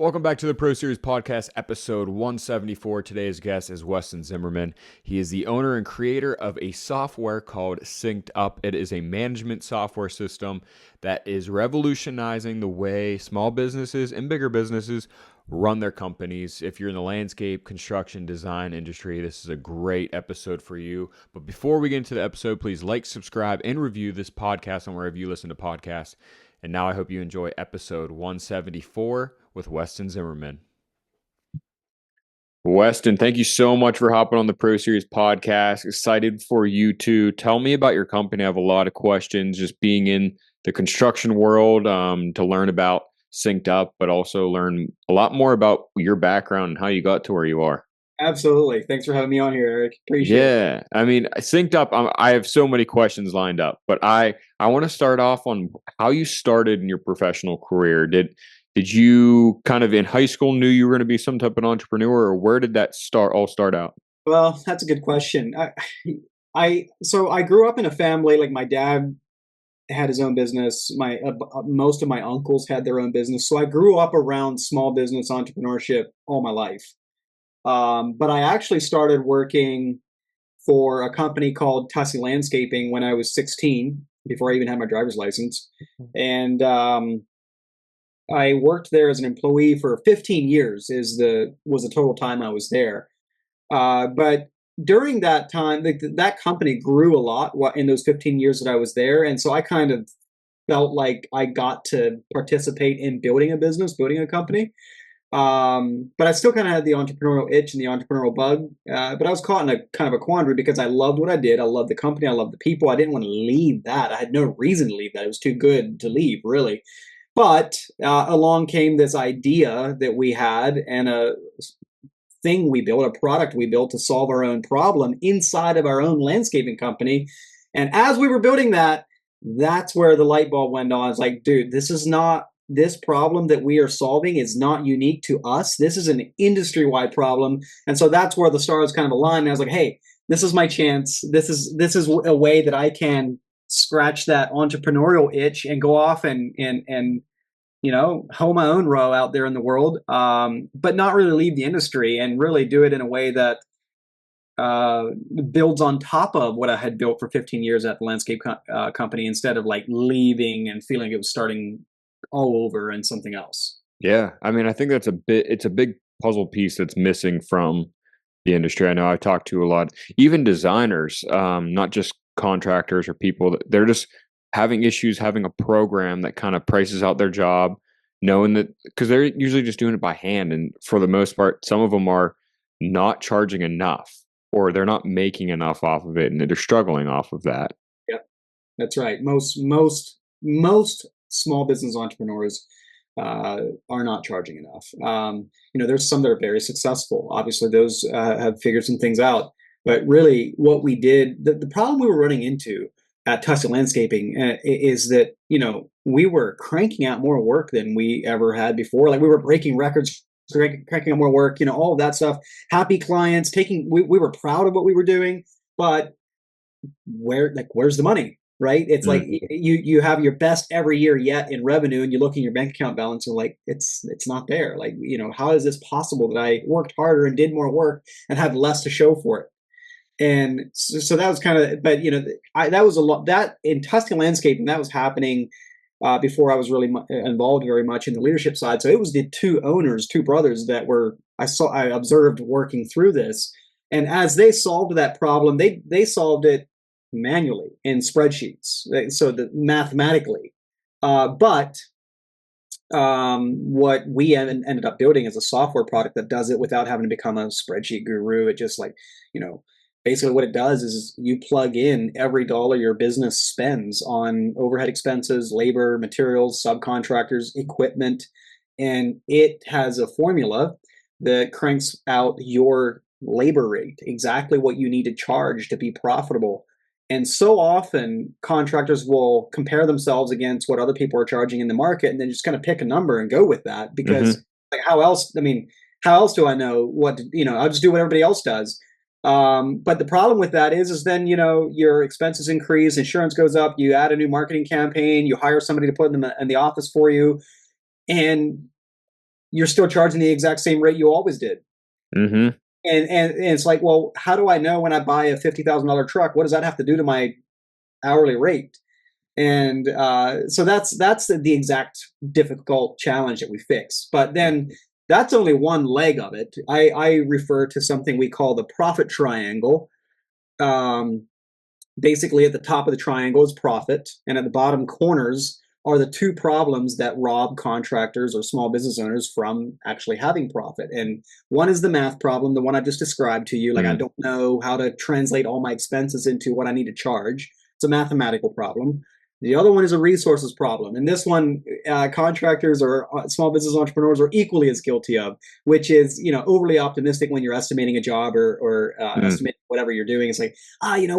Welcome back to the Pro Series Podcast, episode 174. Today's guest is Weston Zimmerman. He is the owner and creator of a software called SynkedUP. It is a management software system that is revolutionizing the way small businesses and bigger businesses run their companies. If you're in the landscape, construction, design industry, this is a great episode for you. But before we get into the episode, please like, subscribe, and review this podcast on wherever you listen to podcasts. And now I hope you enjoy episode 174 with Weston Zimmerman. Weston, thank you so much for hopping on the Pro Series podcast. Excited for you to tell me about your company. I have a lot of questions just being in the construction world to learn about SynkedUP, but also learn a lot more about your background and how you got to where you are. Absolutely. Thanks for having me on here, Eric. Appreciate it. Yeah, I mean, SynkedUP, I have so many questions lined up, but I want to start off on how you started in your professional career. Did you kind of in high school knew you were going to be some type of entrepreneur, or where did that start out? Well, that's a good question. I grew up in a family, like my dad had his own business. My most of my uncles had their own business. So I grew up around small business entrepreneurship all my life. But I actually started working for a company called Tussie Landscaping when I was 16, before I even had my driver's license. And I worked there as an employee for 15 years was the total time I was there. But during that time, that company grew a lot in those 15 years that I was there. And so I kind of felt like I got to participate in building a business, building a company. But I still kind of had the entrepreneurial itch and the entrepreneurial bug. But I was caught in a kind of a quandary because I loved what I did. I loved the company. I loved the people. I didn't want to leave that. I had no reason to leave that. It was too good to leave, really. But along came this idea that we had and a thing we built, a product we built to solve our own problem inside of our own landscaping company. And as we were building that, that's where the light bulb went on. It's like, dude, this problem that we are solving is not unique to us. This is an industry-wide problem. And so that's where the stars kind of aligned. And I was like, hey, this is my chance. This is a way that I can scratch that entrepreneurial itch and go off and hoe my own row out there in the world, but not really leave the industry and really do it in a way that builds on top of what I had built for 15 years at the landscape company, instead of like leaving and feeling it was starting all over and something else. Yeah, I mean, I think it's a big puzzle piece that's missing from the industry. I know I talked to a lot, even designers, not just contractors or people that they're just having issues having a program that kind of prices out their job, knowing that because they're usually just doing it by hand. And for the most part, some of them are not charging enough or they're not making enough off of it and they're struggling off of that. Yep, that's right. Most small business entrepreneurs are not charging enough. There's some that are very successful. Obviously, those have figured some things out. But really, what we did, the problem we were running into at Tussie Landscaping is that, we were cranking out more work than we ever had before. Like we were breaking records, cranking out more work, all of that stuff. Happy clients, we were proud of what we were doing, but where's the money? Right? It's like you have your best every year yet in revenue, and you look in your bank account balance and like it's not there. Like, how is this possible that I worked harder and did more work and have less to show for it? And so that was kind of, but that was a lot that in Tuscan landscaping that was happening before I was really involved very much in the leadership side. So it was the two brothers that I observed working through this, and as they solved that problem, they solved it manually in spreadsheets, so mathematically. But what we ended up building is a software product that does it without having to become a spreadsheet guru. It just basically what it does is you plug in every dollar your business spends on overhead expenses, labor, materials, subcontractors, equipment, and it has a formula that cranks out your labor rate, exactly what you need to charge to be profitable. And so often contractors will compare themselves against what other people are charging in the market and then just kind of pick a number and go with that because like how else do I know I'll just do what everybody else does. But the problem with that is then, your expenses increase, insurance goes up, you add a new marketing campaign, you hire somebody to put them in the office for you. And you're still charging the exact same rate you always did. Mm-hmm. And it's like, well, how do I know when I buy a $50,000 truck? What does that have to do to my hourly rate? And so that's the exact difficult challenge that we fix. But then that's only one leg of it. I refer to something we call the profit triangle. Um, Basically, at the top of the triangle is profit, and at the bottom corners are the two problems that rob contractors or small business owners from actually having profit. And one is the math problem, the one I just described to you. Like, I Mm. don't know how to translate all my expenses into what I need to charge. It's a mathematical problem. The other one is a resources problem. And this one, contractors or small business entrepreneurs are equally as guilty of, which is, overly optimistic when you're estimating a job or Mm. estimating whatever you're doing. It's like,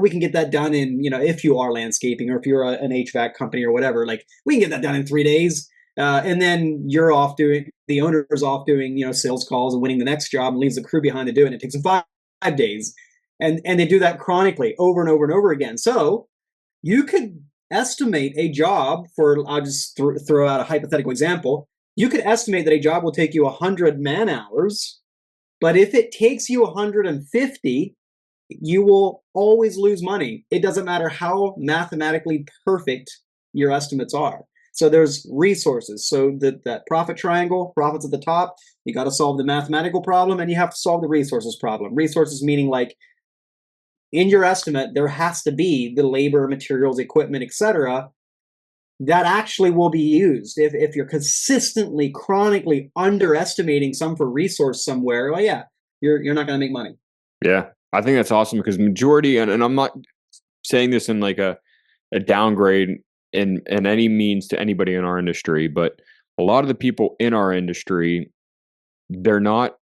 we can get that done in, if you are landscaping or if you're an HVAC company or whatever, like we can get that done in 3 days. And then the owner's off doing, sales calls and winning the next job and leaves the crew behind to do it. And it takes them 5 days. And they do that chronically over and over and over again. So you could estimate a job for, I'll just throw out a hypothetical example. You could estimate that a job will take you 100 man hours, but if it takes you 150, you will always lose money. It doesn't matter how mathematically perfect your estimates are. So there's resources. So that profit triangle, profits at the top, you got to solve the mathematical problem and you have to solve the resources problem. Resources meaning like in your estimate, there has to be the labor, materials, equipment, etc., that actually will be used. If you're consistently, chronically underestimating some for resource somewhere, well, yeah, you're not going to make money. Yeah, I think that's awesome because majority, and I'm not saying this in like a downgrade in any means to anybody in our industry, but a lot of the people in our industry, they're not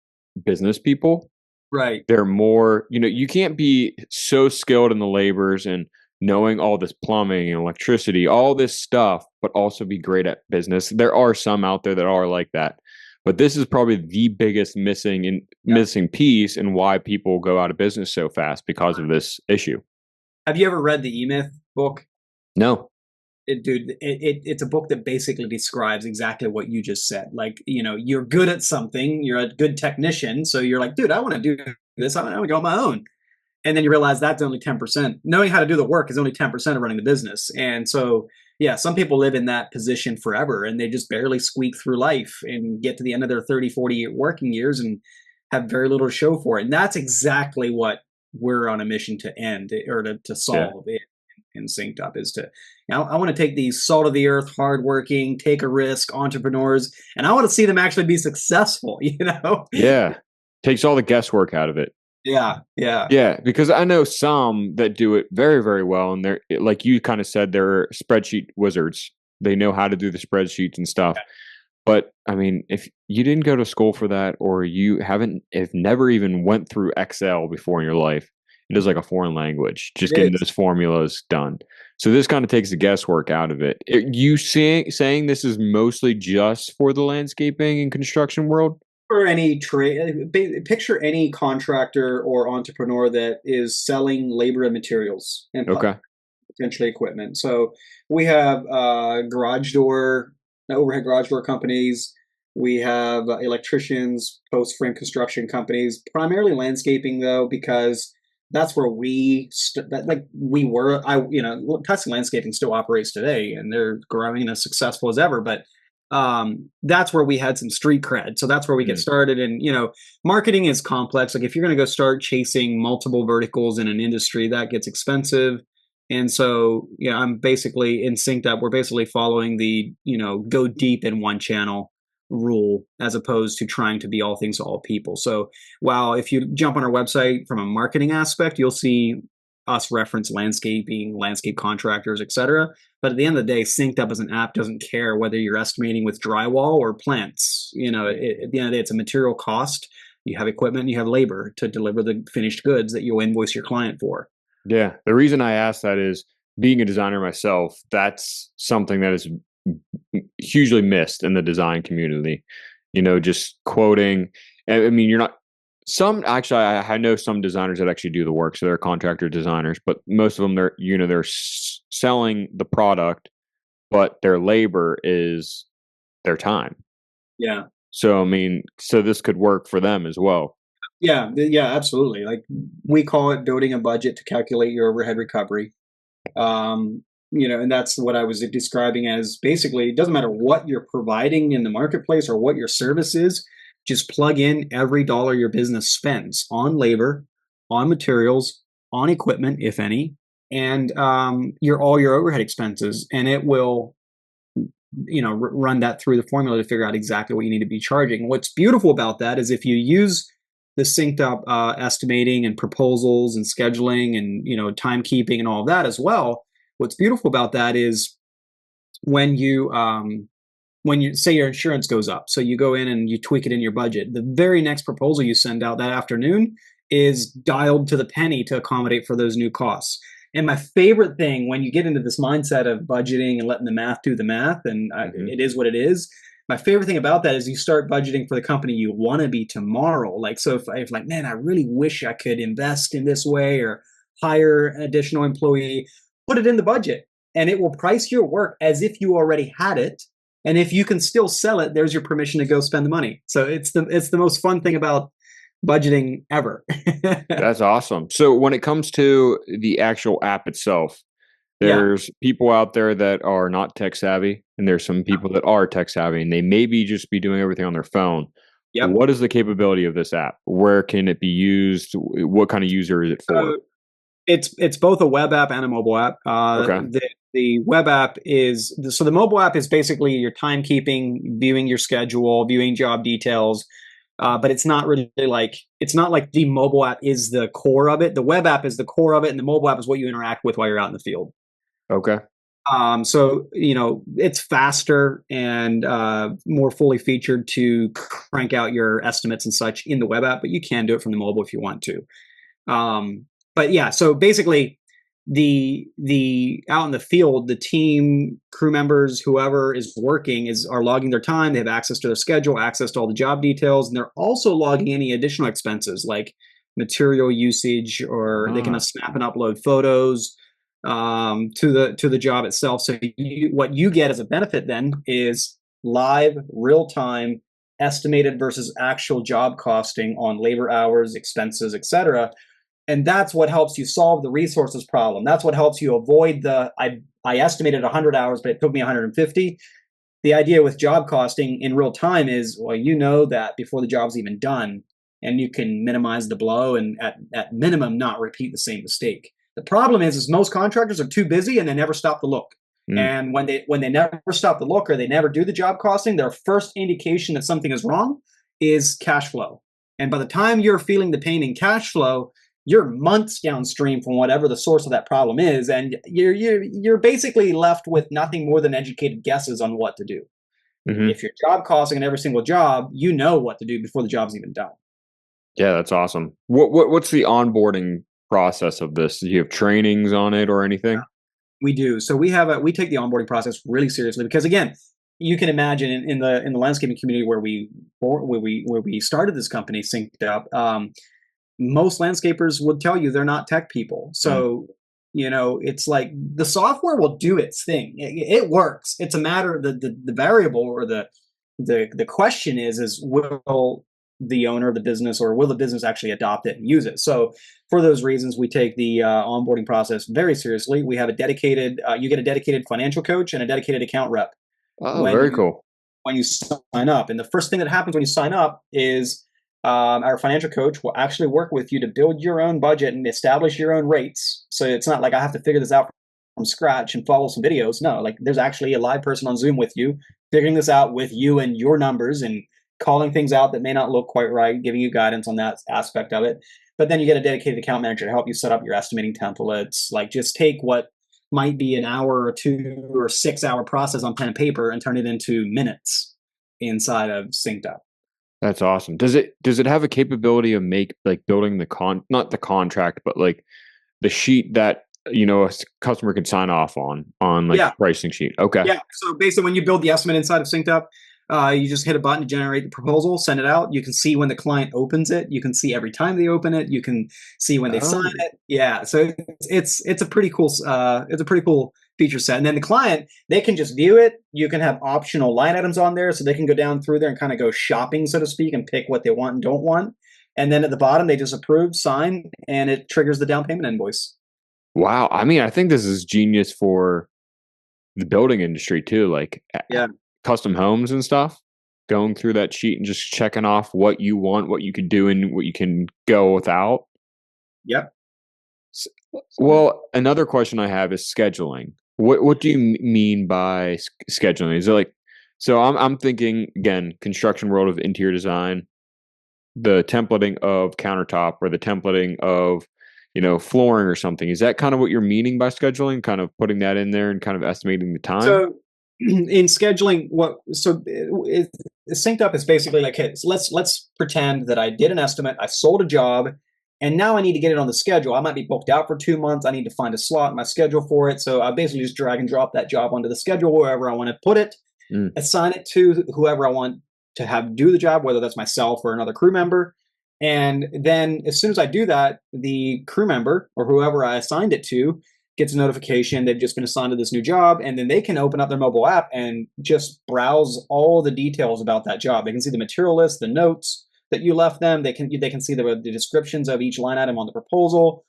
business people. Right. They're more, you can't be so skilled in the labors and knowing all this plumbing and electricity, all this stuff, but also be great at business. There are some out there that are like that. But this is probably the biggest missing piece and why people go out of business so fast because of this issue. Have you ever read the E-Myth book? No. It's a book that basically describes exactly what you just said. Like, you're good at something, you're a good technician, so you're like, dude, I want to do this, I want to go on my own. And then you realize that's only 10%. Knowing how to do the work is only 10% of running the business. And so, yeah, some people live in that position forever and they just barely squeak through life and get to the end of their 30, 40 working years and have very little to show for it. And that's exactly what we're on a mission to end or to solve in SynkedUP is to, I want to take these salt of the earth, hardworking, take a risk entrepreneurs, and I want to see them actually be successful, Yeah. Takes all the guesswork out of it. Yeah. Yeah, because I know some that do it very, very well, and they're like you kind of said, they're spreadsheet wizards. They know how to do the spreadsheets and stuff. But I mean, if you didn't go to school for that, or you if never even went through Excel before in your life, it is like a foreign language. Just It getting is. those formulas done. So this kind of takes the guesswork out of it. You saying this is mostly just for the landscaping and construction world? For any trade, picture any contractor or entrepreneur that is selling labor and materials and Okay. potentially equipment. So we have overhead garage door companies. We have electricians, post frame construction companies, primarily landscaping though, because that's where Tuscan Landscaping still operates today, and they're growing and as successful as ever. But that's where we had some street cred. So that's where we get started. And marketing is complex. Like if you're going to go start chasing multiple verticals in an industry, that gets expensive. And so, I'm basically in SynkedUP. We're basically following the, go deep in one channel rule as opposed to trying to be all things to all people. So while if you jump on our website from a marketing aspect, you'll see us reference landscaping, landscape contractors, etc. But at the end of the day, SynkedUP as an app doesn't care whether you're estimating with drywall or plants. At the end of the day, it's a material cost. You have equipment, you have labor to deliver the finished goods that you'll invoice your client for. Yeah. The reason I asked that is being a designer myself, that's something that is hugely missed in the design community. Just quoting. I mean, you're not actually, I know some designers that actually do the work. So they're contractor designers, but most of them, they're selling the product, but their labor is their time. Yeah. So I mean, so this could work for them as well. Yeah, yeah, absolutely. Like we call it building a budget to calculate your overhead recovery. And that's what I was describing as basically it doesn't matter what you're providing in the marketplace or what your service is, just plug in every dollar your business spends on labor, on materials, on equipment, if any, and your all your overhead expenses, and it will run that through the formula to figure out exactly what you need to be charging. What's beautiful about that is if you use the synced up estimating and proposals and scheduling and timekeeping and all of that as well. What's beautiful about that is when you say your insurance goes up, so you go in and you tweak it in your budget. The very next proposal you send out that afternoon is dialed to the penny to accommodate for those new costs. And my favorite thing when you get into this mindset of budgeting and letting the math do the math, and it is what it is. My favorite thing about that is you start budgeting for the company you want to be tomorrow. Like, so if like, man, I really wish I could invest in this way or hire an additional employee, put it in the budget and it will price your work as if you already had it. And if you can still sell it, there's your permission to go spend the money. So it's the most fun thing about budgeting ever. That's awesome. So when it comes to the actual app itself, Yeah. there's people out there that are not tech savvy, and there's some people that are tech savvy, and they maybe just be doing everything on their phone. Yep. What is the capability of this app? Where can it be used? What kind of user is it for? It's both a web app and a mobile app. Okay. The web app so the mobile app is basically your timekeeping, viewing your schedule, viewing job details. But it's not really it's not like the mobile app is the core of it. The web app is the core of it, and the mobile app is what you interact with while you're out in the field. Okay. So it's faster and more fully featured to crank out your estimates and such in the web app, but you can do it from the mobile if you want to. But yeah, so basically the out in the field, the team, crew members, whoever is working are logging their time. They have access to their schedule, access to all the job details, and they're also logging any additional expenses like material usage, or they can snap and upload photos to the job itself. So what you get as a benefit then is live, real time, estimated versus actual job costing on labor hours, expenses, etc. And that's what helps you solve the resources problem. That's what helps you avoid I estimated 100 hours, but it took me 150. The idea with job costing in real time is, well, you know that before the job's even done, and you can minimize the blow and at minimum not repeat the same mistake. The problem is most contractors are too busy and they never stop to look. And when they never stop to look or they never do the job costing, their first indication that something is wrong is cash flow. And by the time you're feeling the pain in cash flow, you're months downstream from whatever the source of that problem is, and you're basically left with nothing more than educated guesses on what to do. If you're job costing in every single job, you know what to do before the job's even done. Yeah, that's awesome. What's the onboarding process of this? Do you have trainings on it or anything? We do. So we take the onboarding process really seriously because, again, you can imagine in the landscaping community where we started this company, SynkedUP. Most landscapers would tell you they're not tech people. So, it's like the software will do its thing. It works. It's a matter of the variable or the question is will the owner of the business or will the business actually adopt it and use it? So for those reasons, we take the onboarding process very seriously. We have you get a dedicated financial coach and a dedicated account rep. Oh, very cool. When you sign up. And the first thing that happens when you sign up is our financial coach will actually work with you to build your own budget and establish your own rates. So it's not like I have to figure this out from scratch and follow some videos. No, like there's actually a live person on Zoom with you, figuring this out with you and your numbers and calling things out that may not look quite right, giving you guidance on that aspect of it. But then you get a dedicated account manager to help you set up your estimating templates. Like just take what might be an hour or 2 or 6 hour process on pen and paper and turn it into minutes inside of SynkedUP. That's awesome. Does it have a capability of building not the contract, but like the sheet that a customer can sign off on the pricing sheet? Okay. Yeah. So basically when you build the estimate inside of SynkedUP, you just hit a button to generate the proposal, send it out. You can see when the client opens it. You can see every time they open it. You can see when they sign it. Yeah. So it's a pretty cool feature set. And then the client, they can just view it. You can have optional line items on there, so they can go down through there and kind of go shopping, so to speak, and pick what they want and don't want. And then at the bottom, they just approve, sign, and it triggers the down payment invoice. Wow. I mean, I think this is genius for the building industry too, like Yeah. custom homes and stuff. Going through that sheet and just checking off what you want, what you can do, and what you can go without. Yep. Well, another question I have is scheduling. What do you mean by scheduling? Is it like, so I'm thinking again, construction world of interior design, the templating of countertop or the templating of, flooring or something. Is that kind of what you're meaning by scheduling? Kind of putting that in there and kind of estimating the time? So in scheduling, SynkedUP is basically like, hey, so let's pretend that I did an estimate, I sold a job, and now I need to get it on the schedule. I might be booked out for 2 months. I need to find a slot in my schedule for it. So I basically just drag and drop that job onto the schedule wherever I want to put it, assign it to whoever I want to have do the job, whether that's myself or another crew member. And then as soon as I do that, the crew member or whoever I assigned it to gets a notification they've just been assigned to this new job, and then they can open up their mobile app and just browse all the details about that job. They can see the material list, the notes that you left them. They can see the descriptions of each line item on the proposal.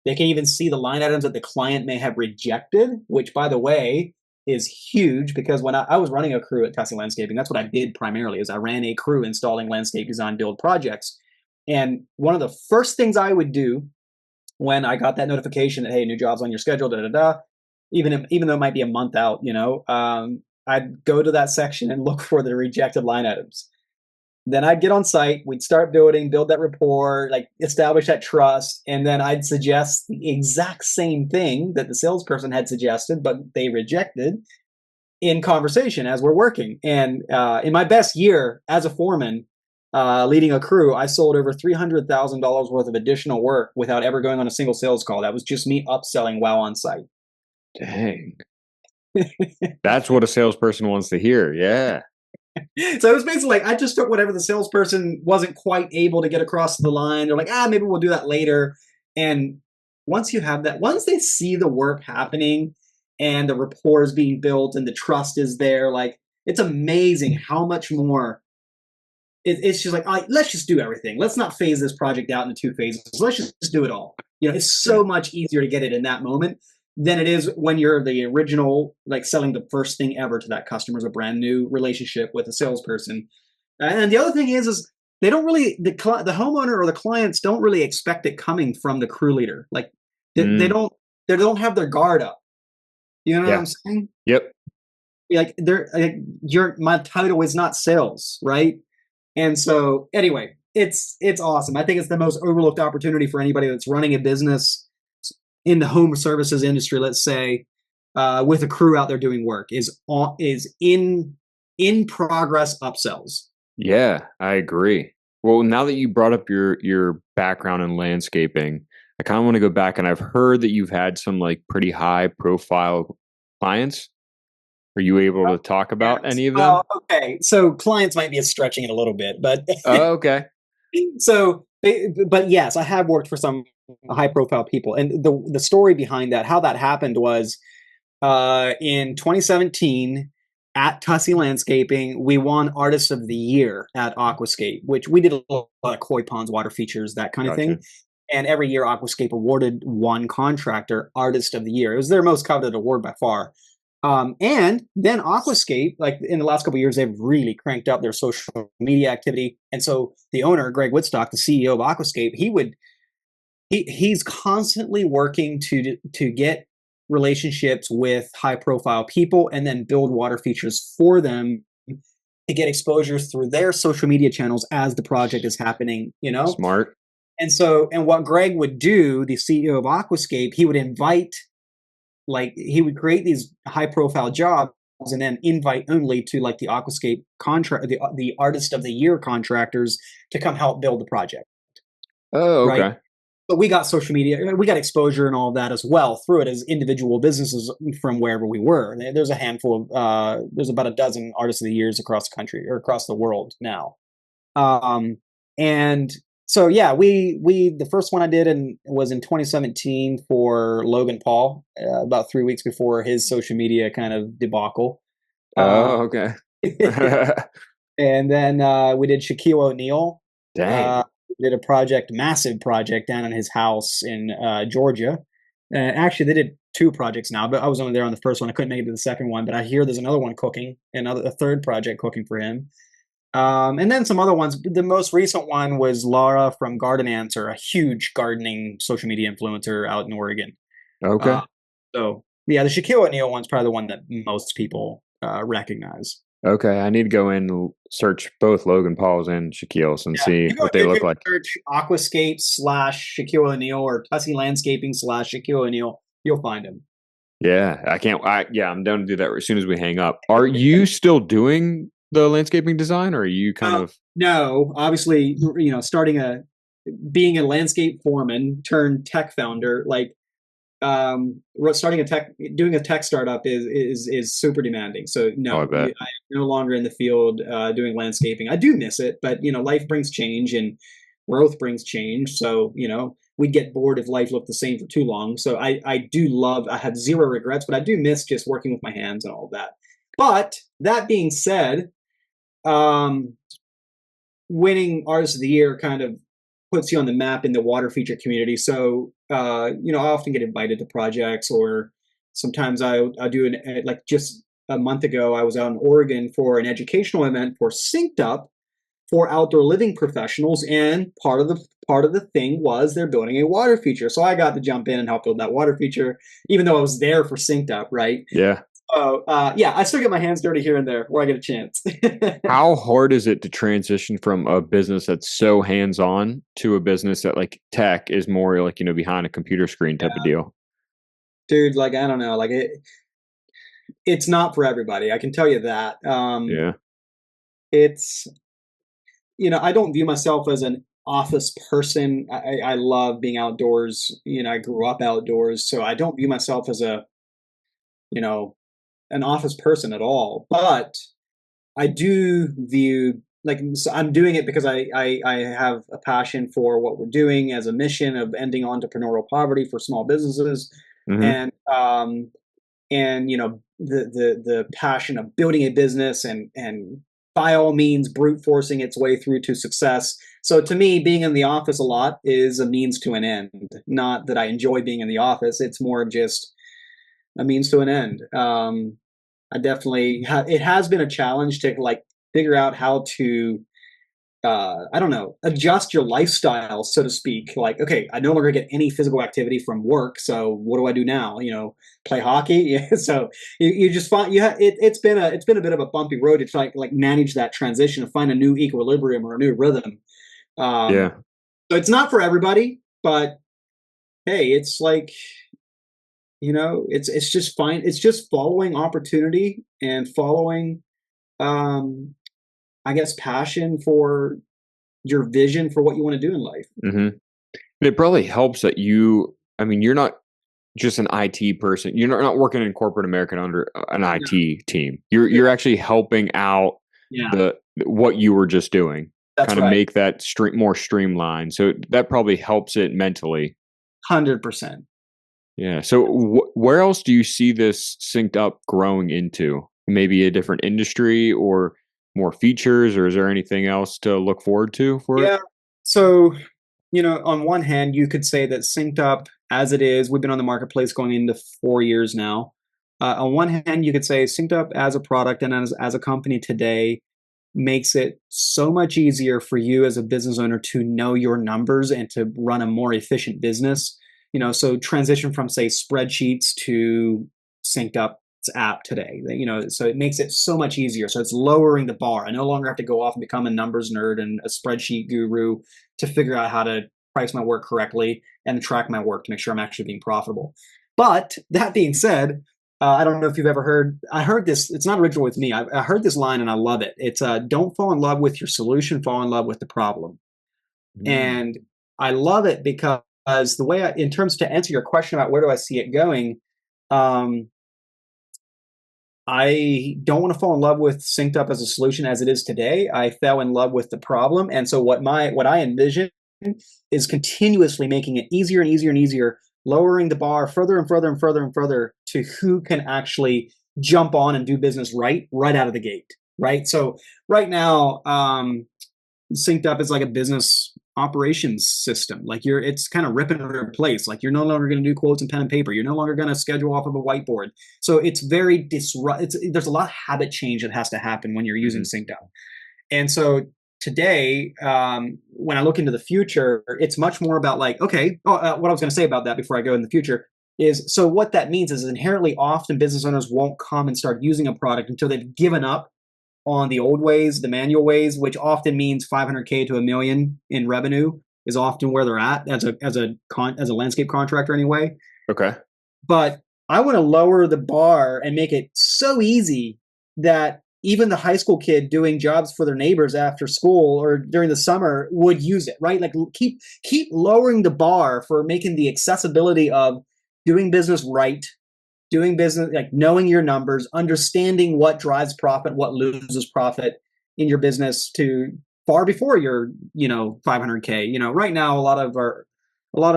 They can even see the line items that the client may have rejected, which, by the way, is huge, because when I was running a crew at Tussey Landscaping, that's what I did primarily, is I ran a crew installing landscape design build projects. And one of the first things I would do when I got that notification that, hey, new job's on your schedule, even though it might be a month out, I'd go to that section and look for the rejected line items. Then I'd get on site, we'd start build that rapport, like establish that trust, and then I'd suggest the exact same thing that the salesperson had suggested, but they rejected, in conversation as we're working. And in my best year as a foreman, leading a crew, I sold over $300,000 worth of additional work without ever going on a single sales call. That was just me upselling while on site. Dang. That's what a salesperson wants to hear. Yeah. So it was basically like I just took whatever the salesperson wasn't quite able to get across the line. They're like, maybe we'll do that later. And once you have that, once they see the work happening and the rapport is being built and the trust is there, like, it's amazing how much more it's just like, let's just do everything. Let's not phase this project out into 2 phases. Let's just do it all. It's so much easier to get it in that moment than it is when you're the original, like selling the first thing ever to that customer, as a brand new relationship with a salesperson. And the other thing is they don't really, the homeowner or the clients don't really expect it coming from the crew leader. Like they don't have their guard up. You know what I'm saying? Yep. Like my title is not sales, right? And so anyway, it's awesome. I think it's the most overlooked opportunity for anybody that's running a business in the home services industry, let's say, with a crew out there doing work, is in progress upsells. Yeah, I agree. Well, now that you brought up your background in landscaping, I kind of want to go back, and I've heard that you've had some like pretty high profile clients. Are you able to talk about any of them? Okay. So clients might be stretching it a little bit, but Oh, okay. So, but yes, I have worked for some high profile people, and the story behind that, how that happened, was in 2017 at Tussey Landscaping, we won Artist of the Year at Aquascape, which we did a lot of koi ponds, water features, that kind of thing. And every year Aquascape awarded one contractor Artist of the Year. It was their most coveted award by far. And then Aquascape, like in the last couple of years, they've really cranked up their social media activity. And so the owner, Greg Woodstock, the CEO of Aquascape, he's constantly working to get relationships with high profile people and then build water features for them to get exposures through their social media channels as the project is happening, Smart. And what Greg would do, the CEO of Aquascape, he would create these high profile jobs and then invite only to like the Aquascape the Artist of the Year contractors to come help build the project. Oh, okay. Right? But we got social media, we got exposure and all of that as well through it as individual businesses from wherever we were. There's a handful of, there's about a dozen Artists of the Years across the country or across the world now. And So yeah, we the first one I did was in 2017 for Logan Paul, about 3 weeks before his social media kind of debacle. Uh, Oh, okay. and then we did Shaquille O'Neal. Dang. We did a project, massive project down in his house in Georgia. Actually, they did two projects now, but I was only there on the first one. I couldn't make it to the second one, but I hear there's another one cooking, a third project cooking for him. And then some other ones. The most recent one was Laura from Garden Answer, a huge gardening social media influencer out in Oregon. Okay. Uh, so yeah, the Shaquille O'Neal one's probably the one that most people recognize. Okay. I need to go in and search both Logan Paul's and Shaquille's and Yeah, see you go what on they look YouTube, like. search Aquascape / Shaquille O'Neal or Tussy Landscaping / Shaquille O'Neal. You'll find him. Yeah. I can't. I'm down to do that as soon as we hang up. Are you still doing the landscaping design, or are you kind Uh, of? no, obviously, being a landscape foreman turned tech founder, like starting a tech doing a tech startup is super demanding. So Oh, I no, bet. I'm no longer in the field doing landscaping. I do miss it, but life brings change and growth brings change. So we'd get bored if life looked the same for too long. So I have zero regrets, but I do miss just working with my hands and all of that. But that being said, um winning artist of the year kind of puts you on the map in the water feature community. So, I often get invited to projects, or sometimes I do like just a month ago, I was out in Oregon for an educational event for SynkedUP for outdoor living professionals, and part of the thing was they're building a water feature. So I got to jump in and help build that water feature, even though I was there for SynkedUP, right? Yeah. So yeah, I still get my hands dirty here and there where I get a chance. How hard is it to transition from a business that's so hands-on to a business that like tech is more like, behind a computer screen type of deal? Dude, like I don't know, like it's not for everybody. I can tell you that. Yeah. It's I don't view myself as an office person. I love being outdoors. I grew up outdoors, so I don't view myself as a you know an office person at all. But I do view, like, so I'm doing it because I have a passion for what we're doing as a mission of ending entrepreneurial poverty for small businesses, Hmm. and the passion of building a business and by all means brute forcing its way through to success. So to me, being in the office a lot is a means to an end. Not that I enjoy being in the office; it's more of just a means to an end. I definitely it has been a challenge to like figure out how to I don't know, adjust your lifestyle, so to speak. Like, okay, I no longer get any physical activity from work, so what do I do now? Play hockey. Yeah, so you just find it's been a bit of a bumpy road to try like manage that transition and find a new equilibrium or a new rhythm. Um, Yeah. so it's not for everybody, but hey, it's like it's just fine. It's just following opportunity and following, um, I guess, passion for your vision for what you want to do in life. Hmm. It probably helps that you're not just an IT person. You're not working in corporate America under an Yeah, IT team. You're yeah, actually helping out yeah. the what you were just doing, That's kind of right. make that more streamlined. So that probably helps it mentally. 100%. Yeah. So where else do you see this synced up growing into? Maybe a different industry or more features, or is there anything else to look forward to for it? Yeah. So, on one hand, you could say that Synced Up as it is, we've been on the marketplace going into 4 years now. On one hand, you could say Synced Up as a product and as a company today makes it so much easier for you as a business owner to know your numbers and to run a more efficient business. So transition from say spreadsheets to synced up app today. So it makes it so much easier. So it's lowering the bar. I no longer have to go off and become a numbers nerd and a spreadsheet guru to figure out how to price my work correctly and track my work to make sure I'm actually being profitable. But that being said, I don't know if you've ever heard. I heard this. It's not original with me. I heard this line and I love it. It's "Don't fall in love with your solution. Fall in love with the problem." Mm. And I love it because the way, in terms to answer your question about where do I see it going, um, I don't want to fall in love with synced up as a solution as it is today. I fell in love with the problem, and so what I envision is continuously making it easier and easier and easier, lowering the bar further and further and further and further to who can actually jump on and do business right out of the gate, right? So right now, SynkedUP is like a business operations system. Like it's kind of rip and replace. Like you're no longer going to do quotes and pen and paper. You're no longer going to schedule off of a whiteboard. So it's very there's a lot of habit change that has to happen when you're using SynkedUP. And so today, when I look into the future, it's much more about like, okay, what I was going to say about that before I go in the future is, so what that means is inherently often business owners won't come and start using a product until they've given up on the old ways, the manual ways, which often means 500K to $1 million in revenue is often where they're at as a landscape contractor anyway. Okay. But I want to lower the bar and make it so easy that even the high school kid doing jobs for their neighbors after school or during the summer would use it, right? Like keep lowering the bar for making the accessibility of doing business right, doing business, like knowing your numbers, understanding what drives profit, what loses profit in your business to far before your, 500K. Right now, a lot of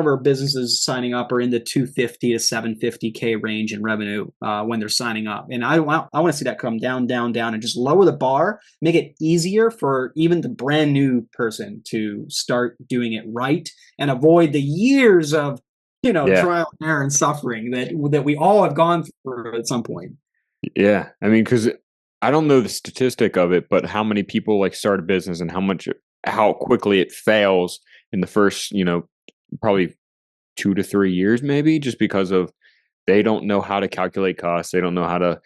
our businesses signing up are in the 250 to 750K range in revenue when they're signing up. And I want to see that come down, down, down, and just lower the bar, make it easier for even the brand new person to start doing it right and avoid the years of trial and error and suffering that we all have gone through at some point. Yeah. I mean, because I don't know the statistic of it, but how many people like start a business and how quickly it fails in the first, probably 2 to 3 years, maybe, just because of they don't know how to calculate costs. They don't know how to,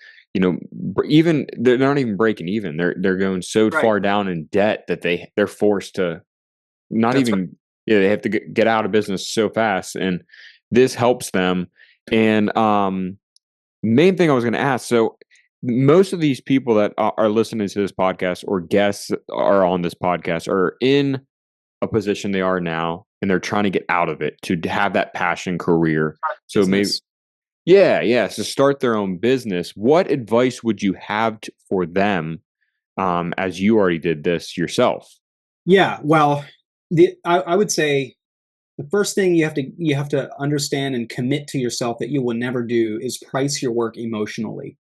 even they're not even breaking even. They're going so far down in debt that they're forced to not That's even, they have to get out of business so fast. And this helps them. And main thing I was going to ask, so most of these people that are listening to this podcast or guests are on this podcast are in a position they are now, and they're trying to get out of it to have that passion career. So business. maybe, to start their own business. What advice would you have for them, as you already did this yourself? Yeah, well, I would say the first thing you have to understand and commit to yourself that you will never do is price your work emotionally.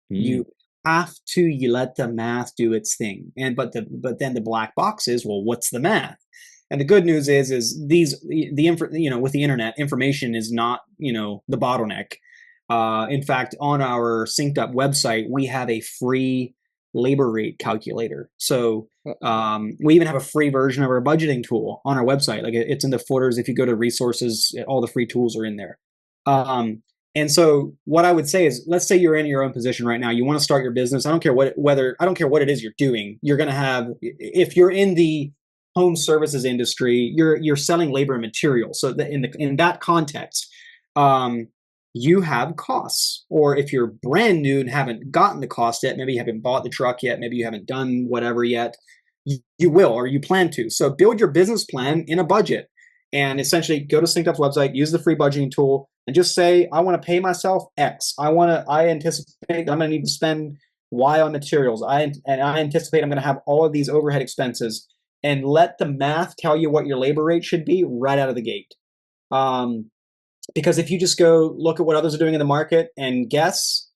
You have to let the math do its thing. But then the black box is, well, what's the math? And the good news is with the internet, information is not the bottleneck. In fact, on our SynkedUP website, we have a free labor rate calculator. So we even have a free version of our budgeting tool on our website. Like it's in the footers. If you go to resources, all the free tools are in there. And so what I would say is, let's say you're in your own position right now. You want to start your business. I don't care what it is you're doing. You're going to have, if you're in the home services industry, you're selling labor and materials. So that in that context, you have costs. Or if you're brand new and haven't gotten the cost yet, maybe you haven't bought the truck yet, maybe you haven't done whatever yet, you will, or you plan to. So build your business plan in a budget and essentially go to SynkedUP's website, use the free budgeting tool, and just say, I want to pay myself X. I anticipate that I'm going to need to spend Y on materials. I anticipate I'm going to have all of these overhead expenses, and let the math tell you what your labor rate should be right out of the gate. Because if you just go look at what others are doing in the market and guess,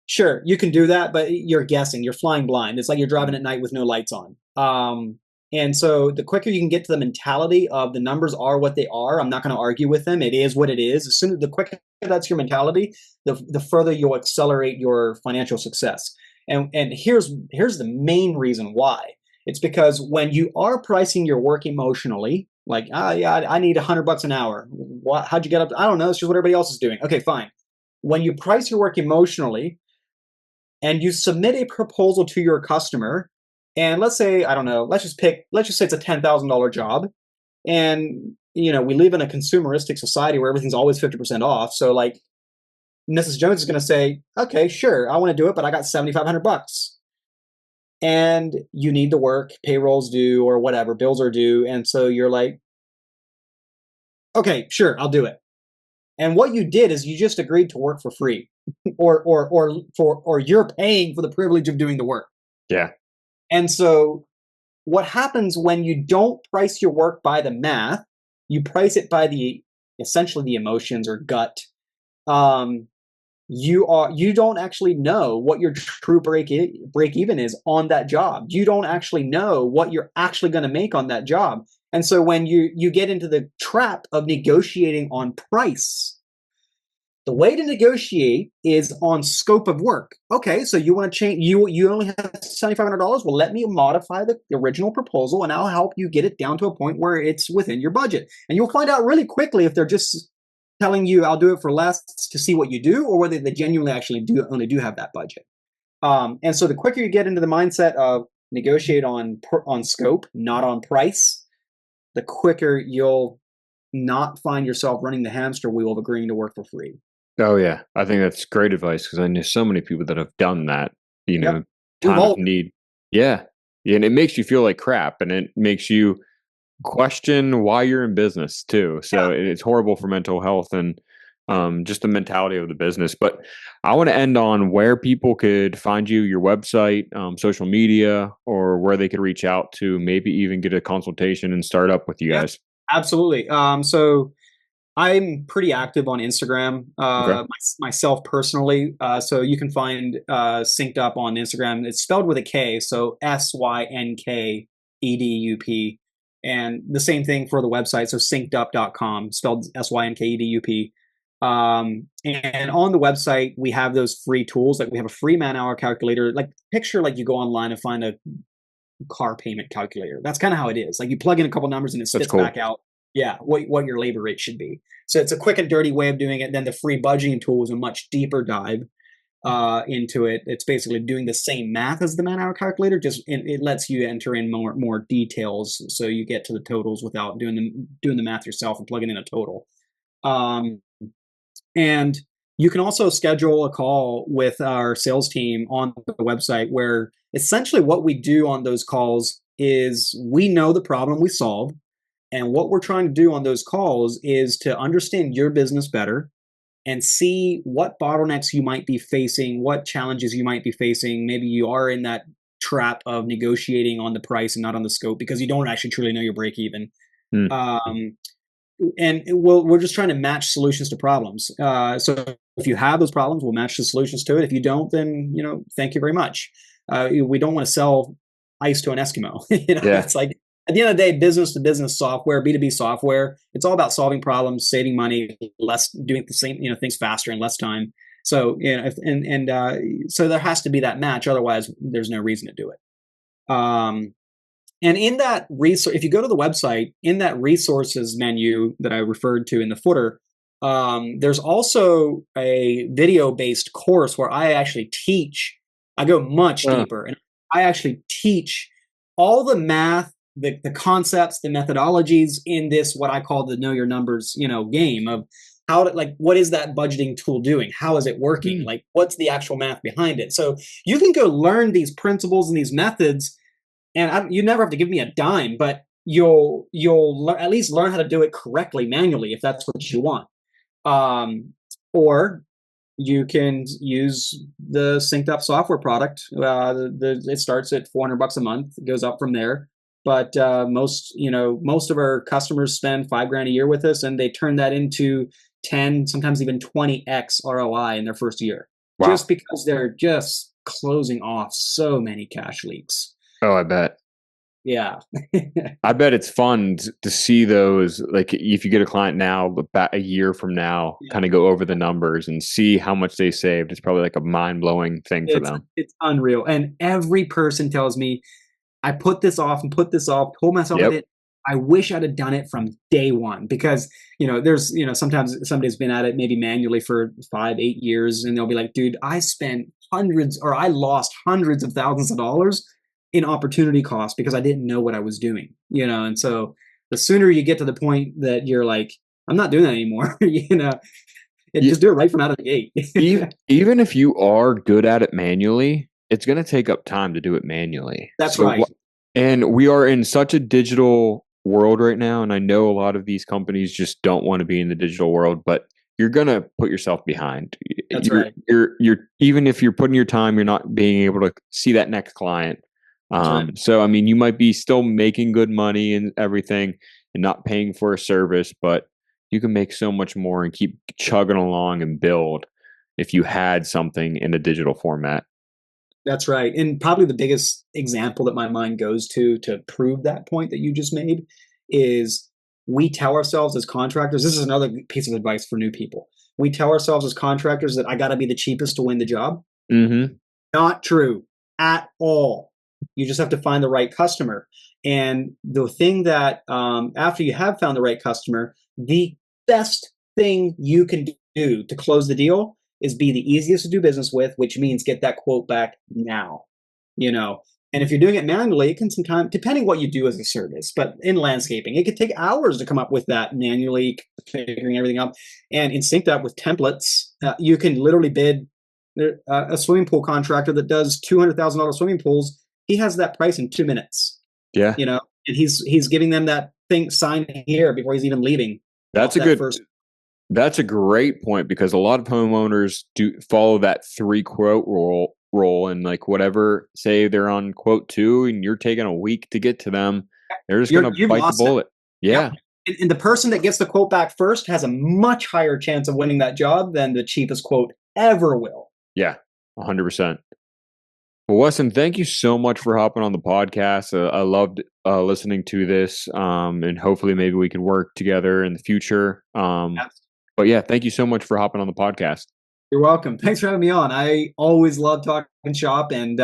sure, you can do that, but you're guessing, you're flying blind. It's like you're driving at night with no lights on. And so the quicker you can get to the mentality of the numbers are what they are, I'm not going to argue with them. It is what it is. The quicker that's your mentality, the further you'll accelerate your financial success. And here's the main reason why. It's because when you are pricing your work emotionally, like, I need $100 an hour. How'd you get up? I don't know. It's just what everybody else is doing. Okay, fine. When you price your work emotionally and you submit a proposal to your customer, and let's say, I don't know, let's just say it's a $10,000 job. And, we live in a consumeristic society where everything's always 50% off. So like Mrs. Jones is going to say, okay, sure, I want to do it, but I got $7,500. And you need the work, payroll's due or whatever, bills are due. And so you're like, okay, sure, I'll do it. And what you did is you just agreed to work for free or you're paying for the privilege of doing the work. Yeah. And so what happens when you don't price your work by the math, you price it by essentially the emotions or gut. Um, you don't actually know what your true break even is on that job. You don't actually know what you're actually going to make on that job. And so when you get into the trap of negotiating on price, the way to negotiate is on scope of work. Okay, so you want to change, you only have $7,500. Well, let me modify the original proposal and I'll help you get it down to a point where it's within your budget. And you'll find out really quickly if they're just telling you I'll do it for less to see what you do, or whether they genuinely actually only do have that budget. And so the quicker you get into the mindset of negotiate on scope, not on price, the quicker you'll not find yourself running the hamster wheel of agreeing to work for free. Oh yeah, I think that's great advice because I know so many people that have done that. You know, time of need. Yeah, yeah, and it makes you feel like crap, and it makes you question why you're in business too. So it's horrible for mental health and just the mentality of the business. But I want to end on where people could find you, your website, social media, or where they could reach out to maybe even get a consultation and start up with you guys. Absolutely. So I'm pretty active on Instagram, Okay. myself personally. So you can find SynkedUP on Instagram. It's spelled with a K, so SynkedUP. And the same thing for the website, so synkedup.com, spelled SynkedUP. And on the website, we have those free tools. Like we have a free man-hour calculator. Like picture like you go online and find a car payment calculator. That's kind of how it is. Like you plug in a couple numbers and it spits back out, what your labor rate should be. So it's a quick and dirty way of doing it. Then the free budgeting tool is a much deeper dive into it. It's basically doing the same math as the man-hour calculator, just it lets you enter in more details, so you get to the totals without doing the math yourself and plugging in a total. And you can also schedule a call with our sales team on the website, where essentially what we do on those calls is we know the problem we solve. And what we're trying to do on those calls is to understand your business better and see what bottlenecks you might be facing, what challenges you might be facing. Maybe you are in that trap of negotiating on the price and not on the scope because you don't actually truly know your break even. And we're just trying to match solutions to problems. So if you have those problems, we'll match the solutions to it. If you don't, then thank you very much. We don't want to sell ice to an Eskimo. It's like at the end of the day, business to business software, B2B software, it's all about solving problems, saving money, doing the same things faster in less time. So so there has to be that match. Otherwise, there's no reason to do it. And in that resource, if you go to the website, in that resources menu that I referred to in the footer, there's also a video-based course where I actually teach. I go much deeper, and I actually teach all the math, the concepts, the methodologies in this, what I call the know your numbers, game of how to, what is that budgeting tool doing? How is it working? Like, what's the actual math behind it? So you can go learn these principles and these methods. And you never have to give me a dime, but you'll at least learn how to do it correctly manually if that's what you want. Or you can use the SynkedUP software product. It starts at $400 a month. It goes up from there. But most of our customers spend $5,000 a year with us, and they turn that into 10, sometimes even 20x ROI in their first year, just because they're just closing off so many cash leaks. Oh, I bet. Yeah. I bet it's fun to see those, like if you get a client now, about a year from now, kind of go over the numbers and see how much they saved. It's probably like a mind-blowing thing for them. It's unreal. And every person tells me, I put this off and put this off, told myself I did. I wish I'd have done it from day one, because, there's, sometimes somebody's been at it maybe manually for 5-8 years, and they'll be like, dude, I lost hundreds of thousands of dollars in opportunity cost because I didn't know what I was doing, and so the sooner you get to the point that you're like, I'm not doing that anymore, just do it right from out of the gate. even if you are good at it manually, it's going to take up time to do it manually. That's right. And we are in such a digital world right now. And I know a lot of these companies just don't want to be in the digital world, but you're going to put yourself behind. That's right. You're even if you're putting your time, you're not being able to see that next client. That's right. So, I mean, you might be still making good money and everything and not paying for a service, but you can make so much more and keep chugging along and build if you had something in a digital format. That's right. And probably the biggest example that my mind goes to prove that point that you just made is we tell ourselves as contractors, this is another piece of advice for new people. We tell ourselves as contractors that I got to be the cheapest to win the job. Mm-hmm. Not true at all. You just have to find the right customer. And the thing that after you have found the right customer, the best thing you can do to close the deal is be the easiest to do business with, which means get that quote back now. You know, and if you're doing it manually, it can sometimes, depending what you do as a service, but in landscaping, it could take hours to come up with that manually, figuring everything up. And in SynkedUP with templates, you can literally bid a swimming pool contractor that does $200,000 swimming pools. He has that price in 2 minutes. Yeah. You know, and he's giving them that thing signed here before he's even leaving. That's a that good first. That's a great point because a lot of homeowners do follow that 3 quote rule and like whatever, say they're on quote 2 and you're taking a week to get to them, they're just going to You've bite the lost it. bullet. Yeah. Yep. And the person that gets the quote back first has a much higher chance of winning that job than the cheapest quote ever will. Yeah. 100%. Well, Weston, thank you so much for hopping on the podcast. I loved listening to this, and hopefully maybe we can work together in the future. But yeah, thank you so much for hopping on the podcast. You're welcome. Thanks for having me on. I always love talking shop, and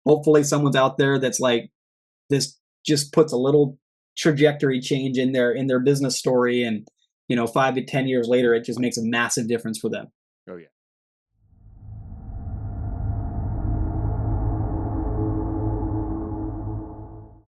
hopefully someone's out there that's like, this just puts a little trajectory change in their business story, and 5 to 10 years later, it just makes a massive difference for them. Oh yeah.